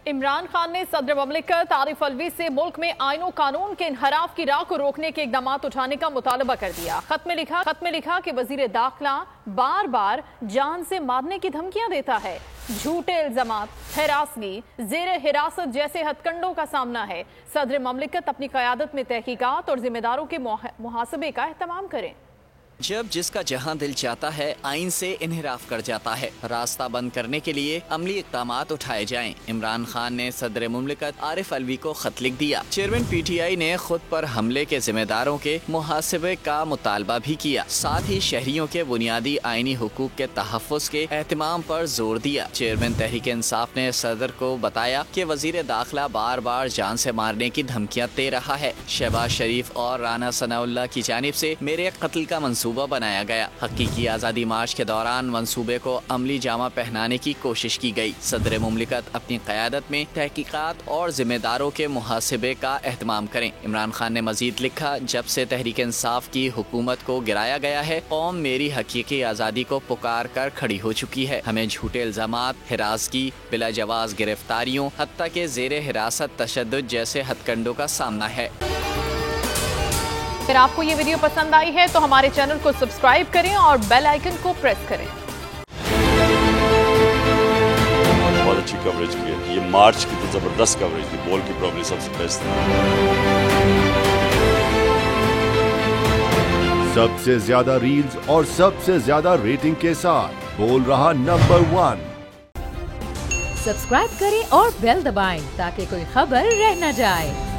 इमरान खान ने सदर ममलिकत आरिफ अलवी से मुल्क में आईनो कानून के इनहराफ की राह को रोकने के इकदाम उठाने का मुतालबा कर दिया। खत में लिखा कि वजीर दाखिला बार बार जान से मारने की धमकियां देता है, झूठे इल्जामात, हिरासगी, जेर हिरासत जैसे हथकंडों का सामना है। सदर ममलिकत अपनी क़यादत में तहकीकात और जिम्मेदारों के मुहासबे का एहतमाम करें। जब जिसका जहां दिल चाहता है आइन से इन्हिराफ कर जाता है। रास्ता बंद करने के लिए अमली इक़दाम उठाए जाएं। इमरान खान ने सदर मुमलिकत आरिफ अलवी को खत लिख दिया। चेयरमैन PTI ने खुद पर हमले के जिम्मेदारों के मुहासबे का मुतालबा भी किया। साथ ही शहरियों के बुनियादी आइनी हुकूक के तहफ़्फ़ुज़ के एहतमाम पर जोर दिया। चेयरमैन तहरीक इंसाफ ने सदर को बताया कि वजीर दाखिला बार बार जान से मारने की धमकियाँ दे रहा है। शहबाज शरीफ और राना सनाउल्लाह की जानिब से मेरे कत्ल का मंसूबा बनाया गया। हकीकी आज़ादी मार्च के दौरान मंसूबे को अमली जामा पहनाने की कोशिश की गई। सदर मुमलिकत अपनी क़यादत में तहकीकात और जिम्मेदारों के मुहासबे का एहतमाम करें। इमरान खान ने मजीद लिखा, जब से तहरीक इंसाफ की हुकूमत को गिराया गया है, कौम मेरी हकीकी आज़ादी को पुकार कर खड़ी हो चुकी है। हमें झूठे इल्जामात, हिरासगी, बिला जवाज गिरफ्तारियों, हत्ता के ज़ेरे हिरासत तशद्दुद जैसे हथकंडों का सामना है। अगर आपको ये वीडियो पसंद आई है तो हमारे चैनल को सब्सक्राइब करें और बेल आइकन को प्रेस करें। बहुत अच्छी कवरेज की है। ये मार्च की तो जबरदस्त कवरेज थी, बॉल की प्रॉब्लम सबसे बेस्ट थी। सबसे ज्यादा रील्स और सबसे ज्यादा रेटिंग के साथ बोल रहा नंबर 1। सब्सक्राइब करें और बेल दबाएं ताकि कोई खबर रह न जाए।